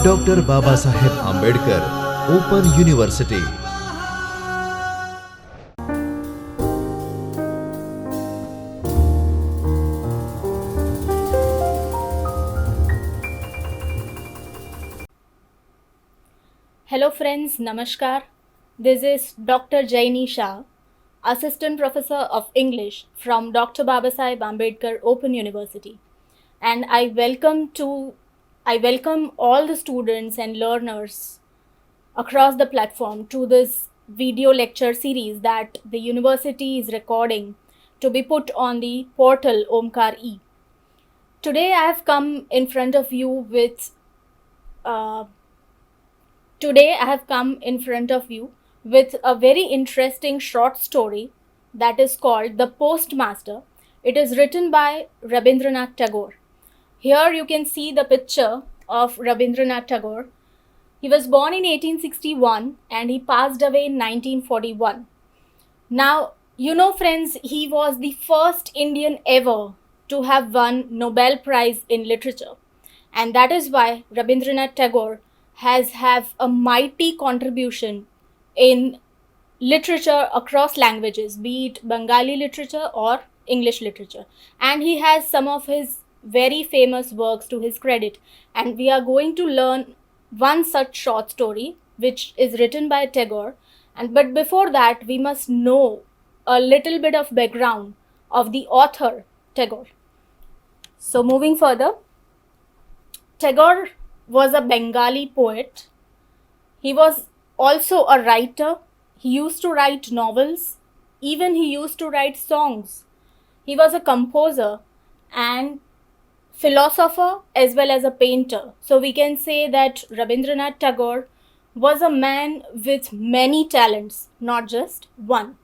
Doctor Baba Saheb Ambedkar open university. Hello friends, Namaskar. This is Dr. Jaini Shah, Assistant Professor of English from Dr. Babasaheb Ambedkar Open University. And I welcome all the students and learners across the platform to this video lecture series that the university is recording to be put on the portal Omkar E. Today I have come in front of you with a very interesting short story that is called The Postmaster. It is written by Rabindranath Tagore. Here you can see the picture of Rabindranath Tagore. He was born in 1861 and he passed away in 1941. Now, friends, he was the first Indian ever to have won Nobel Prize in Literature. And that is why Rabindranath Tagore has a mighty contribution in literature across languages, be it Bengali literature or English literature. And he has some of his very famous works to his credit. And we are going to learn one such short story which is written by Tagore. But before that, we must know a little bit of background of the author Tagore. So moving further, Tagore was a Bengali poet. He was also a writer. He used to write novels. Even he used to write songs. He was a composer and philosopher as well as a painter. So we can say that Rabindranath Tagore was a man with many talents, not just one.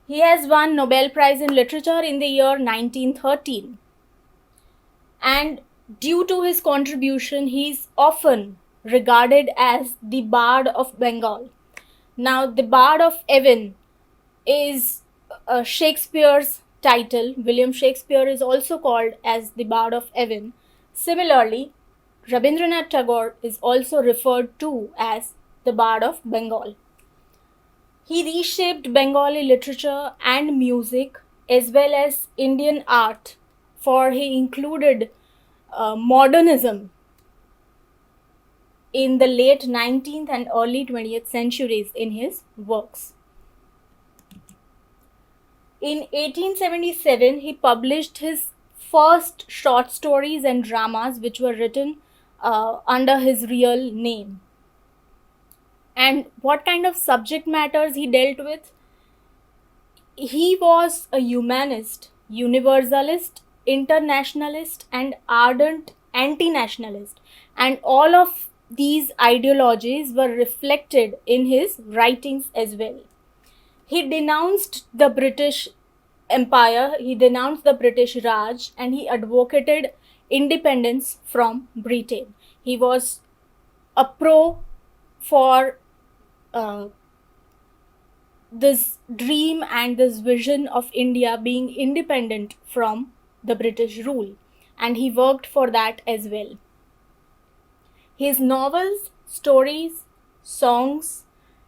He has won Nobel Prize in Literature in the year 1913. And due to his contribution, he is often regarded as the Bard of Bengal. Now, the Bard of Avon is Shakespeare's title. William Shakespeare is also called as the Bard of Avon. Similarly, Rabindranath Tagore is also referred to as the Bard of Bengal. He reshaped Bengali literature and music as well as Indian art, for he included modernism in the late 19th and early 20th centuries in his works. In 1877, he published his first short stories and dramas which were written under his real name. And what kind of subject matters he dealt with? He was a humanist, universalist, internationalist and ardent anti-nationalist, and all of these ideologies were reflected in his writings as well. He denounced the British Empire, he denounced the British Raj, and he advocated independence from Britain. He was a pro for this dream and this vision of India being independent from the British rule, and he worked for that as well. His novels, stories, songs,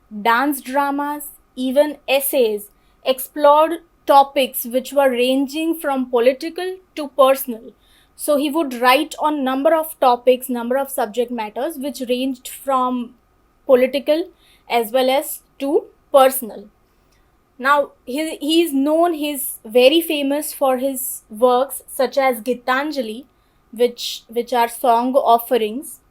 dance dramas, even essays explored topics which were ranging from political to personal. So he would write on number of topics, number of subject matters which ranged from political as well as to personal. Now, he is known, he's very famous for his works such as Gitanjali, which are song offerings,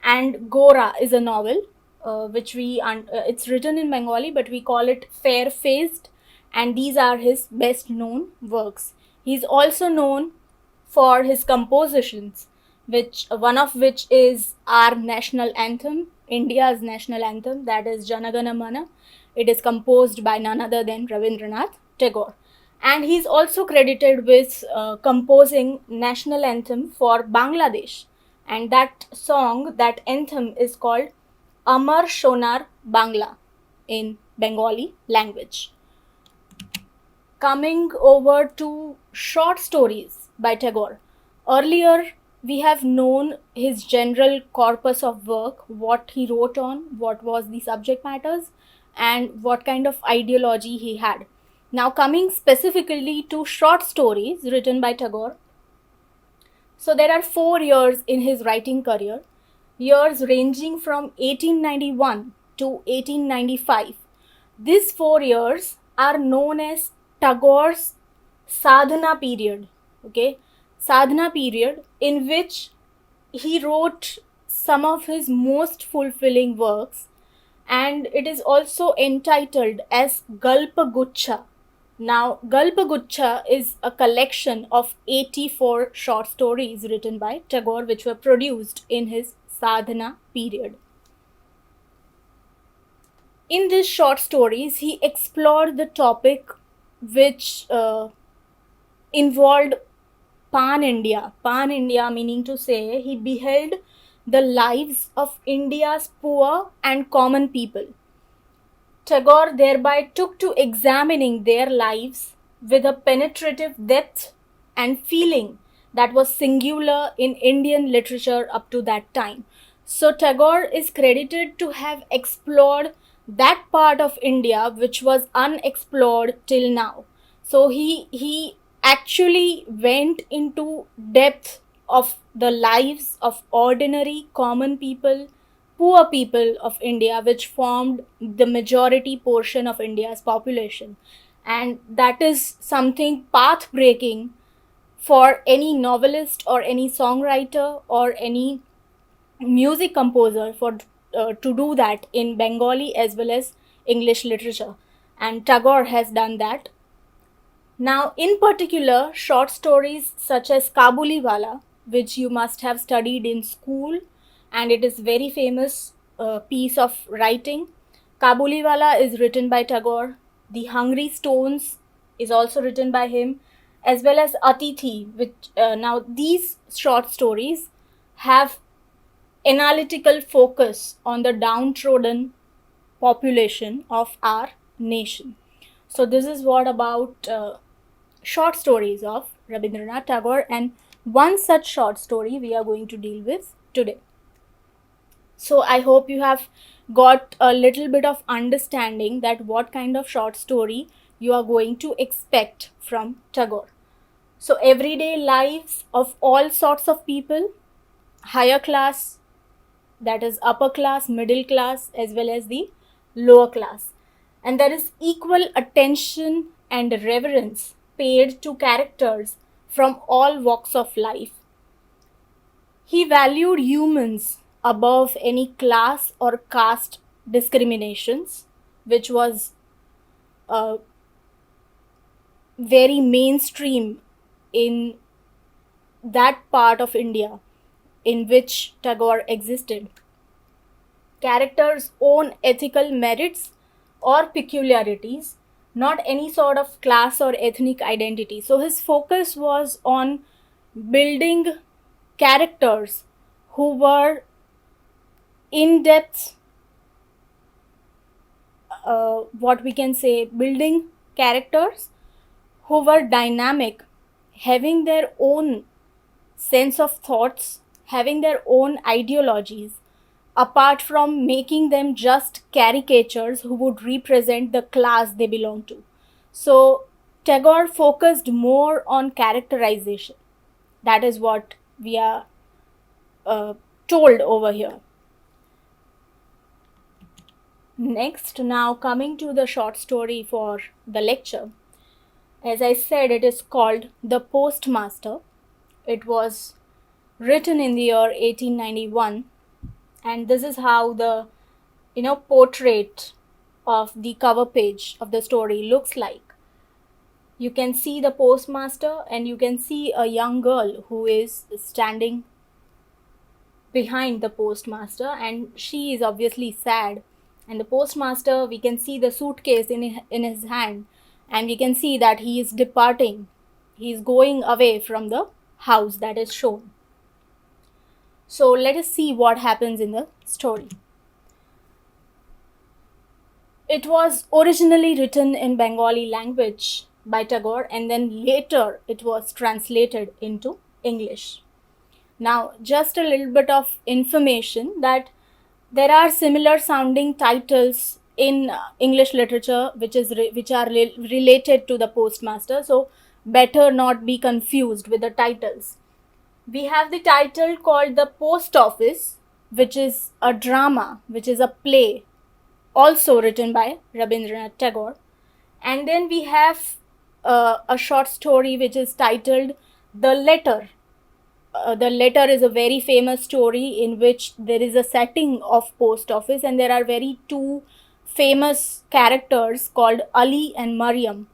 and Gora is a novel, it's written in Bengali, but we call it Fair Faced, and these are his best known works. He's also known for his compositions, one of which is our national anthem, India's national anthem, that is Jana Gana Mana. It is composed by none other than Rabindranath Tagore. And he's also credited with composing national anthem for Bangladesh. And that song, that anthem is called Amar Shonar Bangla in Bengali language. Coming over to short stories by Tagore. Earlier, we have known his general corpus of work, what he wrote on, what was the subject matters, and what kind of ideology he had. Now, coming specifically to short stories written by Tagore, so there are 4 years in his writing career, years ranging from 1891 to 1895. These 4 years are known as Tagore's sadhana period. Okay, sadhana period in which he wrote some of his most fulfilling works, and it is also entitled as Galpagucha. Now, Galpagucha is a collection of 84 short stories written by Tagore, which were produced in his sadhana period. In these short stories, he explored the topic which involved Pan India. Pan India meaning to say he beheld the lives of India's poor and common people. Tagore thereby took to examining their lives with a penetrative depth and feeling that was singular in Indian literature up to that time. So Tagore is credited to have explored that part of India which was unexplored till now. So he actually went into depth of the lives of ordinary common people, poor people of India, which formed the majority portion of India's population. And that is something path breaking for any novelist or any songwriter or any music composer for to do that in Bengali as well as English literature. And Tagore has done that. Now, in particular, short stories such as Kabuliwala, which you must have studied in school, and it is very famous piece of writing. Kabuliwala is written by Tagore. The Hungry Stones is also written by him, as well as Atithi. Which now these short stories have analytical focus on the downtrodden population of our nation. So this is what about short stories of Rabindranath Tagore, and one such short story we are going to deal with today. So I hope you have got a little bit of understanding that what kind of short story you are going to expect from Tagore. So everyday lives of all sorts of people, higher class, that is upper class, middle class, as well as the lower class. And there is equal attention and reverence paid to characters from all walks of life. He valued humans above any class or caste discriminations, which was very mainstream in that part of India in which Tagore existed. Characters' own ethical merits or peculiarities, not any sort of class or ethnic identity. So his focus was on building characters who were in depth, what we can say, building characters who were dynamic, having their own sense of thoughts, having their own ideologies, apart from making them just caricatures who would represent the class they belong to. So Tagore focused more on characterization. That is what we are told over here. Next, now coming to the short story for the lecture. As I said, it is called The Postmaster. It was written in the year 1891, and this is how the portrait of the cover page of the story looks like. You can see the postmaster, and you can see a young girl who is standing behind the postmaster, and she is obviously sad. And the postmaster, we can see the suitcase in his hand, and we can see that he is departing. He is going away from the house that is shown. So let us see what happens in the story. It was originally written in Bengali language by Tagore, and then later it was translated into English. Now, just a little bit of information that there are similar sounding titles in English literature which are related to the postmaster, so better not be confused with the titles. We have the title called The Post Office, which is a drama, which is a play, also written by Rabindranath Tagore. And then we have a short story which is titled The Letter. The Letter is a very famous story in which there is a setting of post office, and there are very two famous characters called Ali and Mariam.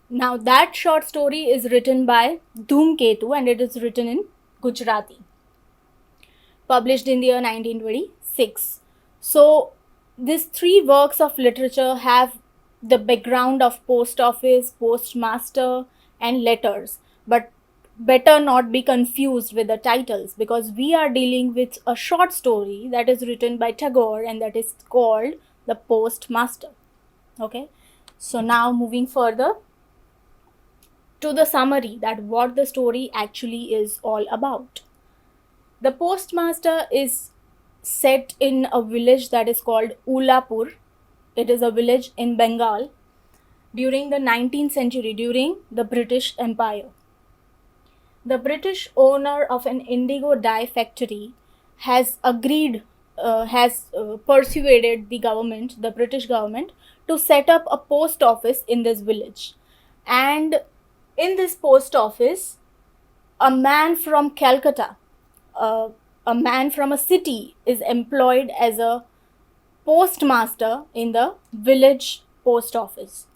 Now that short story is written by Dhumketu and it is written in Gujarati, published in the year 1926. So these three works of literature have the background of post office, postmaster, and letters, but better not be confused with the titles because we are dealing with a short story that is written by Tagore and that is called The Postmaster. Okay, so now moving further to the summary that what the story actually is all about. The postmaster is set in a village that is called Ulapur. It is a village in Bengal during the 19th century, during the British Empire. The British owner of an indigo dye factory has persuaded the government, the British government, to set up a post office in this village. And in this post office, a man from Calcutta, a man from a city, is employed as a postmaster in the village post office.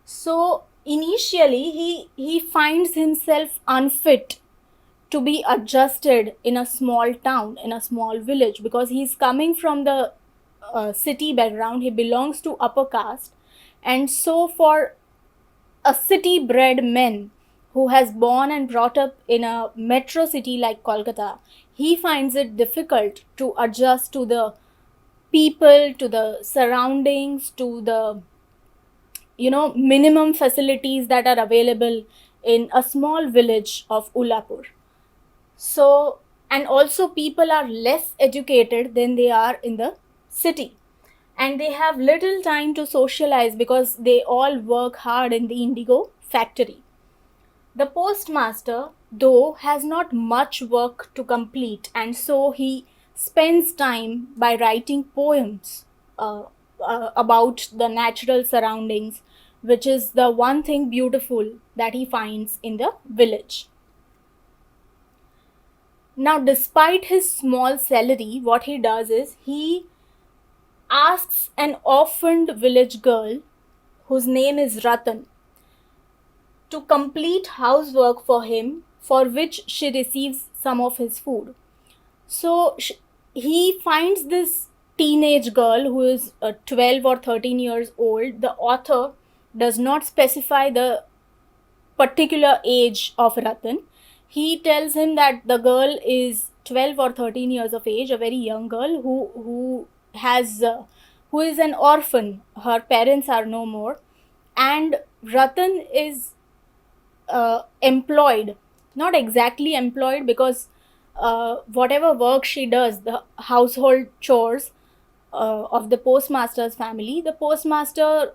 So initially he finds himself unfit to be adjusted in a small town, in a small village, because he's coming from the city background. He belongs to upper caste, and so for a city bred man who has born and brought up in a metro city like Kolkata, he finds it difficult to adjust to the people, to the surroundings, to the minimum facilities that are available in a small village of Ulapur. So, and also people are less educated than they are in the city, and they have little time to socialize because they all work hard in the indigo factory. The postmaster, though, has not much work to complete, and so he spends time by writing poems about the natural surroundings, which is the one thing beautiful that he finds in the village. Now, despite his small salary, what he does is he asks an orphaned village girl whose name is Ratan to complete housework for him, for which she receives some of his food. So he finds this teenage girl who is 12 or 13 years old. The author does not specify the particular age of Ratan. He tells him that the girl is 12 or 13 years of age, a very young girl who is an orphan. Her parents are no more, and Ratan is employed, not exactly employed, because whatever work she does, the household chores of the postmaster's family, the postmaster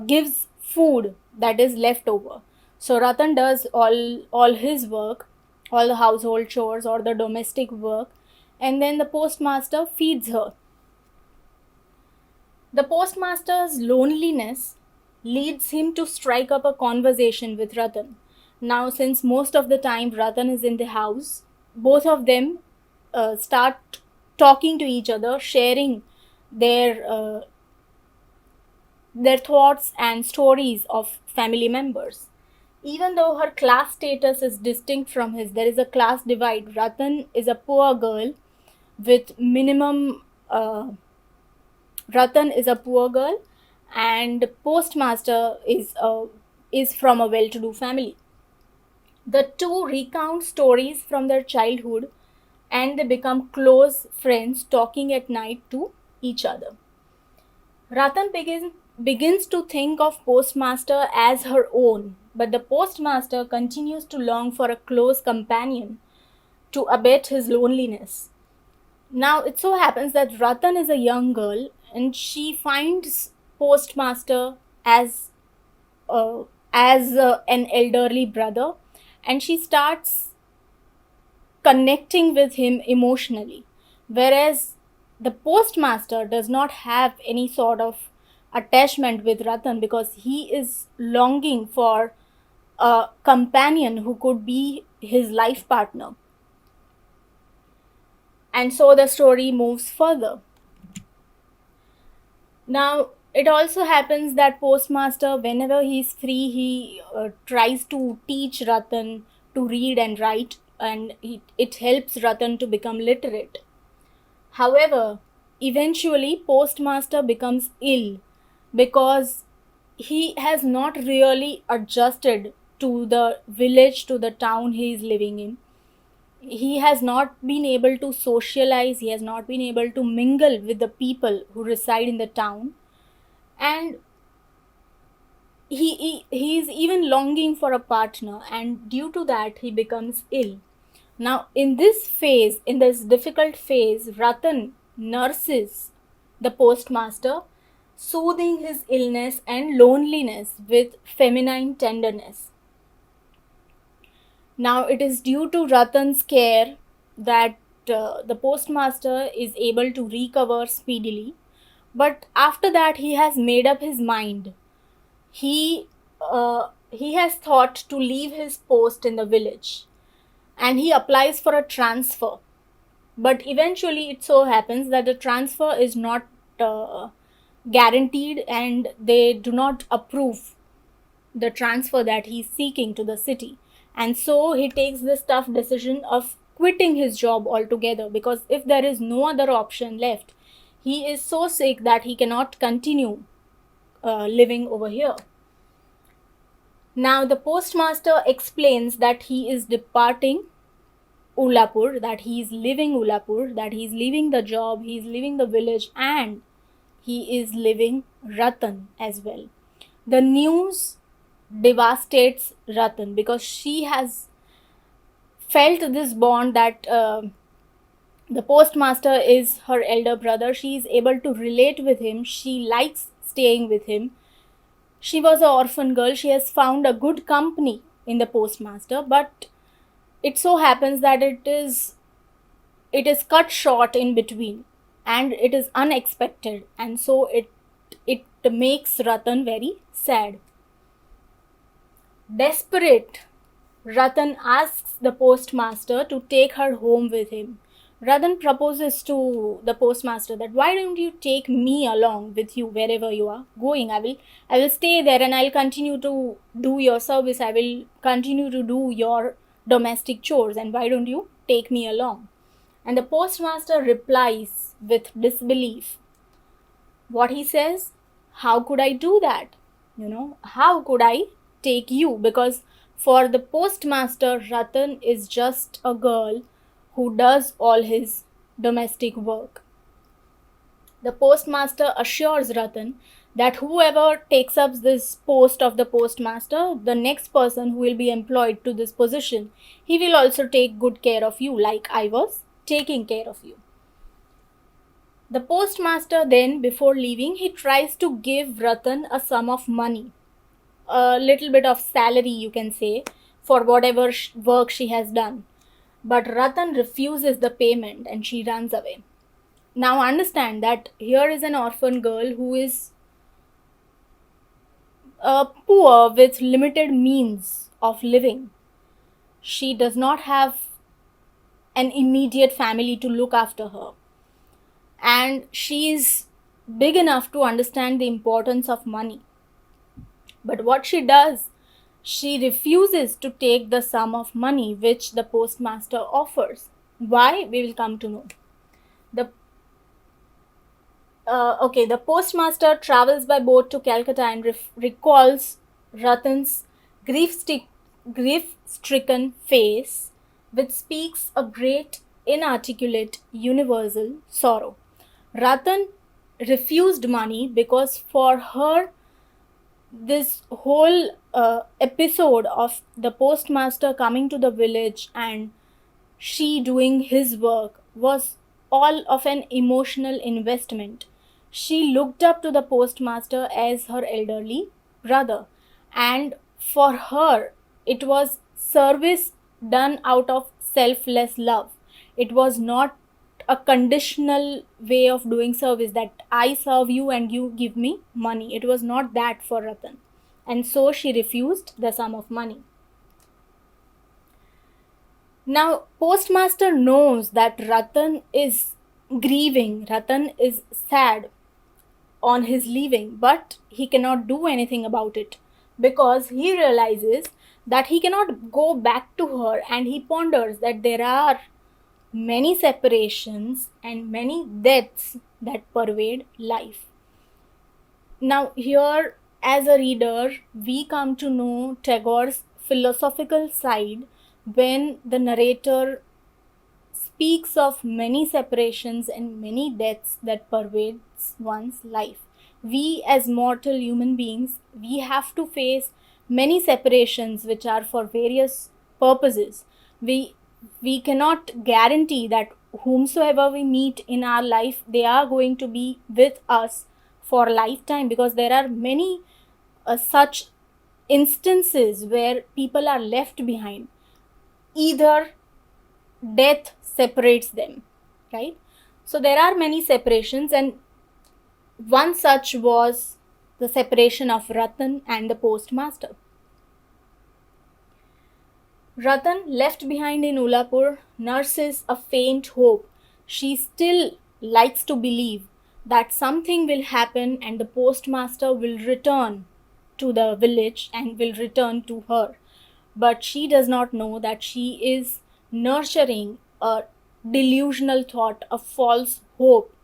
gives food that is left over. So Ratan does all his work, all the household chores or the domestic work, and then the postmaster feeds her. The postmaster's loneliness leads him to strike up a conversation with Ratan. Now, since most of the time Ratan is in the house, both of them start talking to each other, sharing their thoughts and stories of family members. Even though her class status is distinct from his, there is a class divide. Ratan is a poor girl with minimum. Ratan is a poor girl, and postmaster is from a well-to-do family. The two recount stories from their childhood, and they become close friends, talking at night to each other. Ratan begins to think of postmaster as her own, but the postmaster continues to long for a close companion to abate his loneliness. Now, it so happens that Ratan is a young girl and she finds postmaster as an elderly brother, and she starts connecting with him emotionally, whereas the postmaster does not have any sort of attachment with Ratan because he is longing for a companion who could be his life partner. And so the story moves further. Now, it also happens that postmaster, whenever he's free, he tries to teach Ratan to read and write, and it helps Ratan to become literate. However, eventually postmaster becomes ill because he has not really adjusted to the village, to the town he is living in. He has not been able to socialize, he has not been able to mingle with the people who reside in the town, and he is even longing for a partner, and due to that he becomes ill. Now, in this difficult phase, Ratan nurses the postmaster, soothing his illness and loneliness with feminine tenderness. Now, it is due to Ratan's care that the postmaster is able to recover speedily. But after that, he has made up his mind. He has thought to leave his post in the village, and he applies for a transfer. But eventually, it so happens that the transfer is not guaranteed, and they do not approve the transfer that he's seeking to the city. And so he takes this tough decision of quitting his job altogether, because if there is no other option left, he is so sick that he cannot continue living over here. Now, the postmaster explains that he is departing Ullapur, that he is leaving Ullapur, that he is leaving the job, he is leaving the village, and he is leaving Ratan as well. The news devastates Ratan because she has felt this bond that the postmaster is her elder brother. She is able to relate with him. She likes staying with him. She was an orphan girl. She has found a good company in the postmaster, but it so happens that it is cut short in between, and it is unexpected, and so it makes Ratan very sad. Desperate, Ratan asks the postmaster to take her home with him. Ratan proposes to the postmaster that, why don't you take me along with you wherever you are going? I will stay there and I'll continue to do your service. I will continue to do your domestic chores, and why don't you take me along? And the postmaster replies with disbelief. What he says, how could I do that? How could I take you? Because for the postmaster, Ratan is just a girl who does all his domestic work. The postmaster assures Ratan that whoever takes up this post of the postmaster, the next person who will be employed to this position, he will also take good care of you, like I was taking care of you. The postmaster then, before leaving, he tries to give Ratan a sum of money, a little bit of salary, you can say, for whatever work she has done. But Ratan refuses the payment and she runs away. Now understand that here is an orphan girl who is poor with limited means of living. She does not have an immediate family to look after her. And she is big enough to understand the importance of money. But what she does, she refuses to take the sum of money which the postmaster offers. Why? We will come to know. The postmaster travels by boat to Calcutta and recalls Ratan's grief-stricken face, which speaks a great, inarticulate, universal sorrow. Ratan refused money because for her, this whole episode of the postmaster coming to the village and she doing his work was all of an emotional investment. She looked up to the postmaster as her elderly brother, and for her, it was service done out of selfless love. It was not a conditional way of doing service that I serve you and you give me money. It was not that for Ratan. And so she refused the sum of money. Now, postmaster knows that Ratan is grieving, Ratan is sad on his leaving, but he cannot do anything about it because he realizes that he cannot go back to her, and he ponders that there are many separations and many deaths that pervade life. Now, here as a reader, we come to know Tagore's philosophical side when the narrator speaks of many separations and many deaths that pervades one's life. We as mortal human beings, we have to face many separations which are for various purposes. We cannot guarantee that whomsoever we meet in our life, they are going to be with us for lifetime, because there are many such instances where people are left behind. Either death separates them, right? So there are many separations, and one such was the separation of Ratan and the postmaster. Ratan, left behind in Ulapur, nurses a faint hope. She still likes to believe that something will happen and the postmaster will return to the village and will return to her. But she does not know that she is nurturing a delusional thought, a false hope,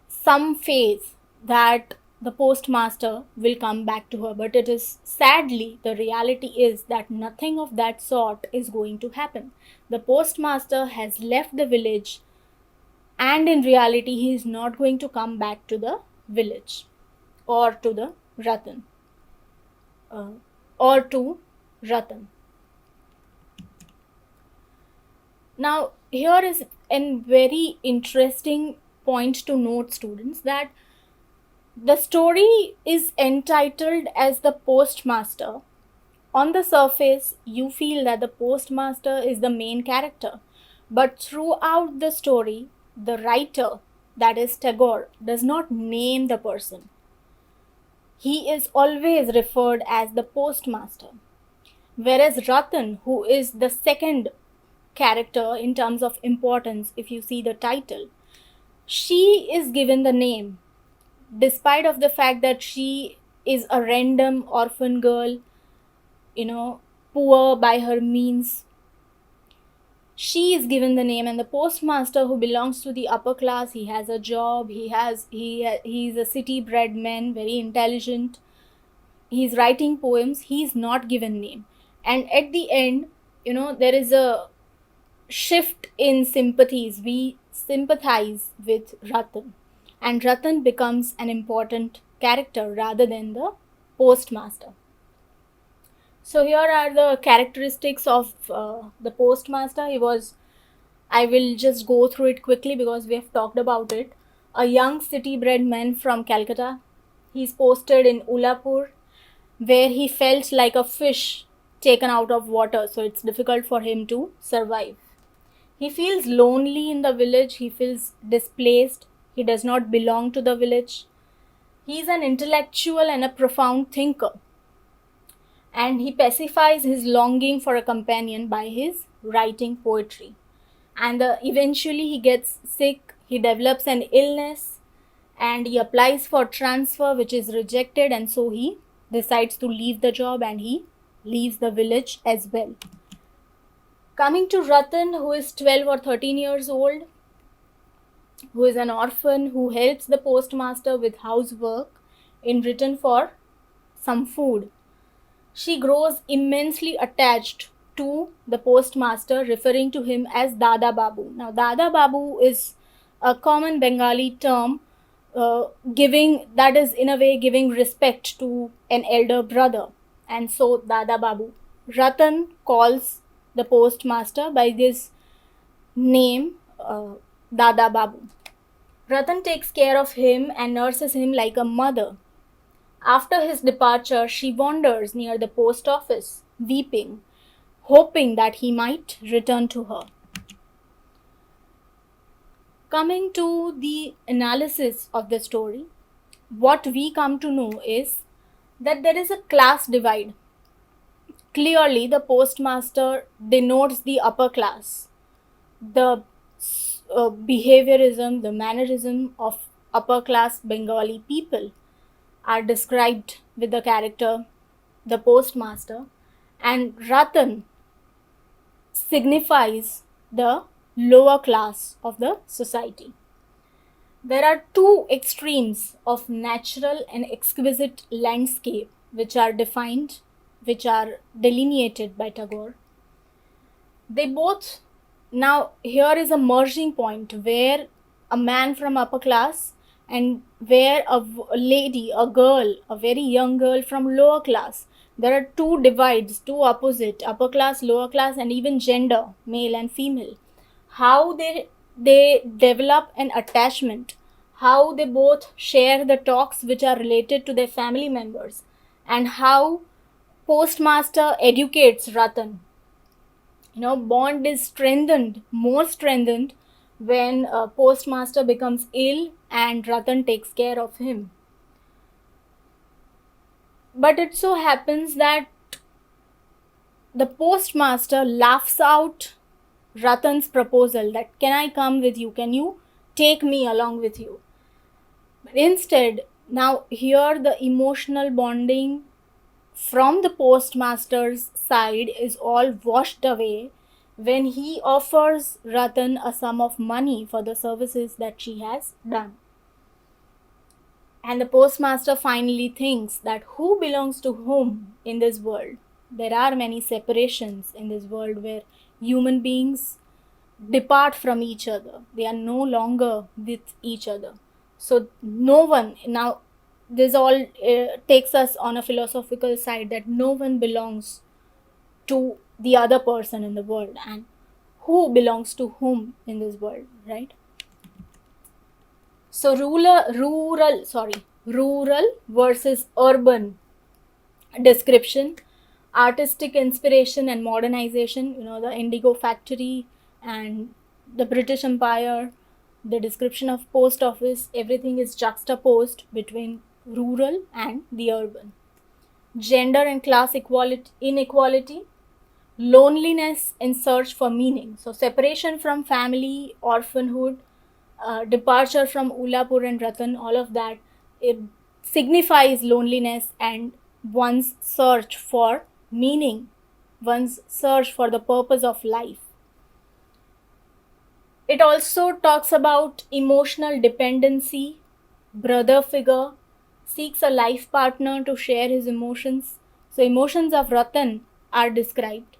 some faith that the postmaster will come back to her. But it is sadly, the reality is that nothing of that sort is going to happen. The postmaster has left the village, and in reality, he is not going to come back to the village or to the Ratan or to Ratan. Now, here is a very interesting point to note, students, that the story is entitled as The Postmaster. On the surface, you feel that the postmaster is the main character, but throughout the story, the writer, that is Tagore, does not name the person. He is always referred as the postmaster. Whereas Ratan, who is the second character in terms of importance, if you see the title, she is given the name, despite of the fact that she is a random orphan girl, poor by her means. She is given the name, and the postmaster, who belongs to the upper class, he has a job, he is a city-bred man, very intelligent, he's writing poems, he's not given name. And at the end, there is a shift in sympathies. We sympathize with Ratan, and Ratan becomes an important character rather than the postmaster. So here are the characteristics of the postmaster. I will just go through it quickly because we have talked about it. A young city-bred man from Calcutta. He's posted in Ulapur, where he felt like a fish taken out of water, so it's difficult for him to survive. He feels lonely in the village, he feels displaced, he does not belong to the village. He is an intellectual and a profound thinker, and he pacifies his longing for a companion by his writing poetry. And eventually he gets sick, he develops an illness, and he applies for transfer, which is rejected, and so he decides to leave the job and he leaves the village as well. Coming to Ratan, who is 12 or 13 years old, who is an orphan, who helps the postmaster with housework in return for some food. She grows immensely attached to the postmaster, referring to him as Dada Babu. Now, Dada Babu is a common Bengali term giving respect to an elder brother. And so Dada Babu. Ratan calls the postmaster by this name Dada Babu. Ratan takes care of him and nurses him like a mother. After his departure, she wanders near the post office, weeping, hoping that he might return to her. Coming to the analysis of the story, what we come to know is that there is a class divide. Clearly, the postmaster denotes the upper class. The behaviorism, the mannerism of upper class Bengali people are described with the character the postmaster, and Ratan signifies the lower class of the society. There are two extremes of natural and exquisite landscape which are defined, which are delineated by Tagore. They both, now here is a merging point where a man from upper class and where a lady, a girl, a very young girl from lower class. There are two divides, two opposite, upper class, lower class, and even gender, male and female. How they develop an attachment, how they both share the talks which are related to their family members, and how postmaster educates Ratan. Bond is strengthened, more strengthened when postmaster becomes ill and Ratan takes care of him. But it so happens that the postmaster laughs out Ratan's proposal that, can I come with you? Can you take me along with you? But instead, now here the emotional bonding from the postmaster's side is all washed away when he offers Ratan a sum of money for the services that she has done. And the postmaster finally thinks that who belongs to whom in this world? There are many separations in this world where human beings depart from each other. They are no longer with each other. So no one, now this all takes us on a philosophical side that no one belongs to the other person in the world, and who belongs to whom in this world, right? So rural versus urban description, artistic inspiration and modernization, the indigo factory and the British Empire, the description of post office, everything is juxtaposed between rural and the urban. Gender and class inequality, loneliness in search for meaning. So separation from family, orphanhood, departure from Ulapur and Ratan, all of that, it signifies loneliness and one's search for meaning, one's search for the purpose of life. It also talks about emotional dependency. Brother figure seeks a life partner to share his emotions. So emotions of Ratan are described.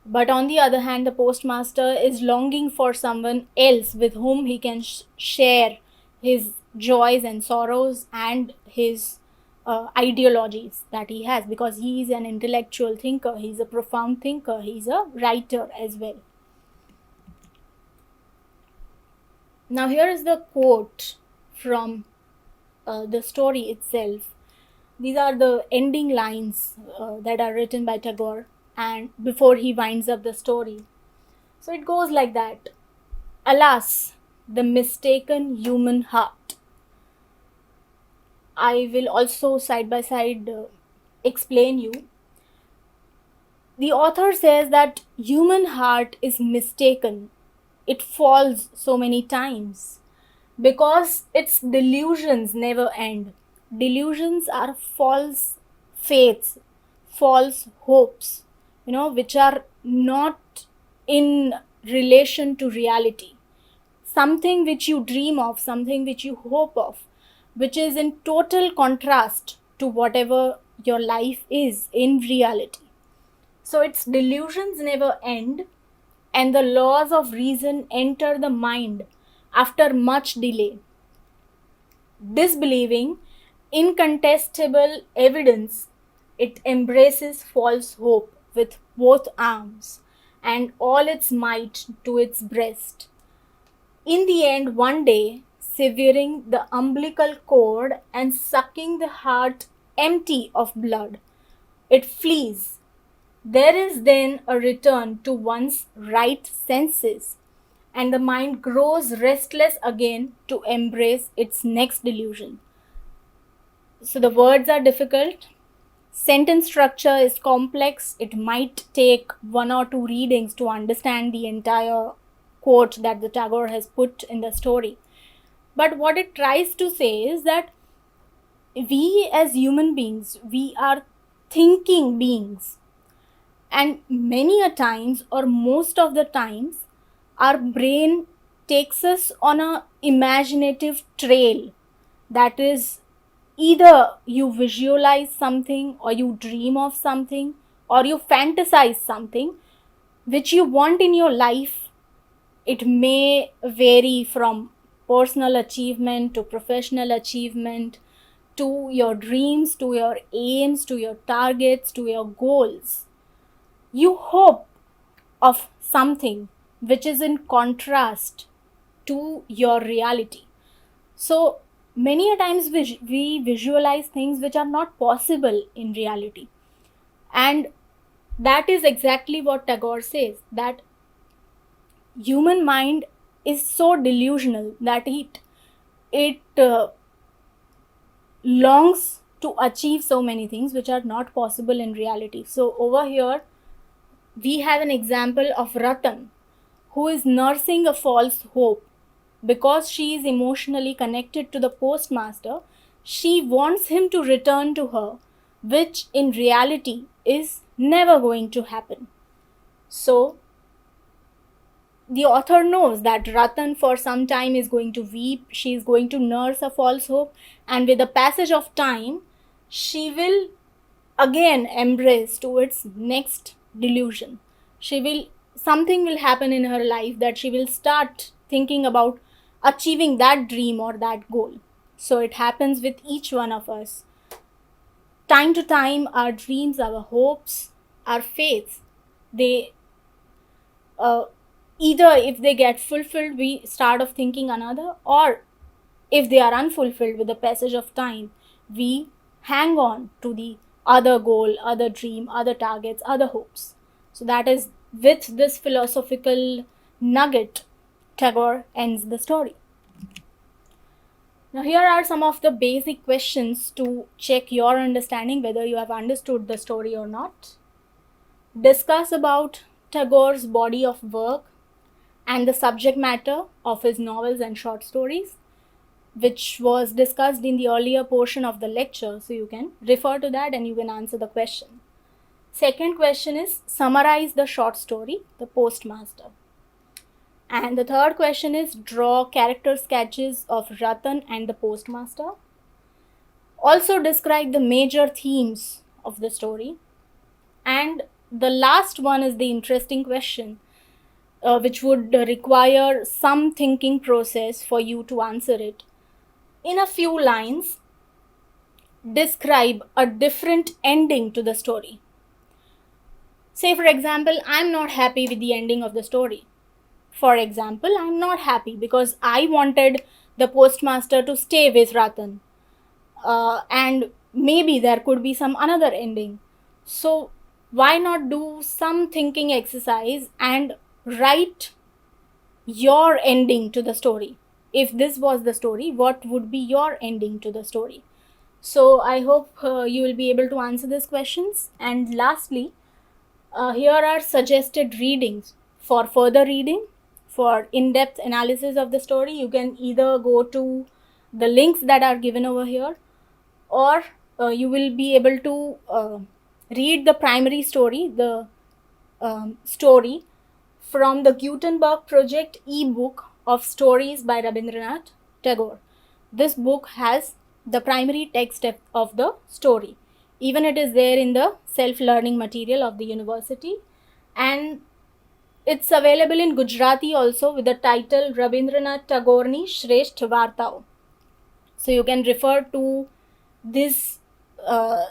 But on the other hand, the postmaster is longing for someone else with whom he can share his joys and sorrows and his ideologies that he has, because he is an intellectual thinker, he is a profound thinker, he is a writer as well. Now here is the quote from the story itself. These are the ending lines that are written by Tagore and before he winds up the story. So it goes like that. Alas, the mistaken human heart. I will also side by side explain you. The author says that human heart is mistaken. It falls so many times because its delusions never end. Delusions are false faiths, false hopes, which are not in relation to reality. Something which you dream of, something which you hope of, which is in total contrast to whatever your life is in reality. So its delusions never end, and the laws of reason enter the mind after much delay. Disbelieving incontestable evidence, it embraces false hope with both arms and all its might to its breast. In the end, one day, severing the umbilical cord and sucking the heart empty of blood, it flees. There is then a return to one's right senses, and the mind grows restless again to embrace its next delusion. So the words are difficult. Sentence structure is complex. It might take one or two readings to understand the entire quote that the Tagore has put in the story. But what it tries to say is that we as human beings, we are thinking beings. And many a times, or most of the times, our brain takes us on a imaginative trail. That is, either you visualize something, or you dream of something, or you fantasize something which you want in your life. It may vary from personal achievement to professional achievement, to your dreams, to your aims, to your targets, to your goals. You hope of something which is in contrast to your reality. So many a times we visualize things which are not possible in reality. And that is exactly what Tagore says, that human mind is so delusional that it longs to achieve so many things which are not possible in reality. So over here we have an example of Ratan, who is nursing a false hope. Because she is emotionally connected to the postmaster, she wants him to return to her, which in reality is never going to happen. So the author knows that Ratan for some time is going to weep, she is going to nurse a false hope, and with the passage of time, she will again embrace towards next delusion. Something will happen in her life that she will start thinking about achieving that dream or that goal. So it happens with each one of us. Time to time, our dreams, our hopes, our faiths, they either if they get fulfilled, we start of thinking another, or if they are unfulfilled with the passage of time, we hang on to the other goal, other dream, other targets, other hopes. So that is with this philosophical nugget, Tagore ends the story. Now here are some of the basic questions to check your understanding whether you have understood the story or not. Discuss about Tagore's body of work and the subject matter of his novels and short stories, which was discussed in the earlier portion of the lecture. So you can refer to that and you can answer the question. Second question is summarize the short story, The Postmaster. And the third question is draw character sketches of Ratan and the Postmaster. Also describe the major themes of the story. And the last one is the interesting question, which would require some thinking process for you to answer it. In a few lines, describe a different ending to the story. Say, for example, I'm not happy with the ending of the story. For example, I'm not happy because I wanted the postmaster to stay with Ratan. And maybe there could be some another ending. So why not do some thinking exercise and write your ending to the story? If this was the story, what would be your ending to the story? So I hope you will be able to answer these questions. And lastly, here are suggested readings for further reading. For in-depth analysis of the story, you can either go to the links that are given over here, or you will be able to read the primary story, the story from the Gutenberg Project e-book of stories by Rabindranath Tagore. This book has the primary text of the story. Even it is there in the self-learning material of the university, and it's available in Gujarati also with the title Rabindranath Tagore'ni Shresth Vartao. So you can refer to this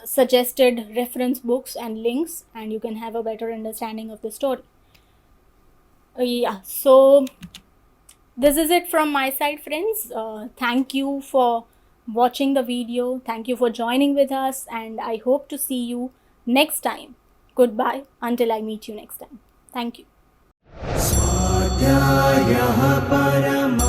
suggested reference books and links, and you can have a better understanding of the story. Yeah, so this is it from my side, friends. Thank you for watching the video. Thank you for joining with us, and I hope to see you next time. Goodbye until I meet you next time. Thank you. स्वाध्यायः परमः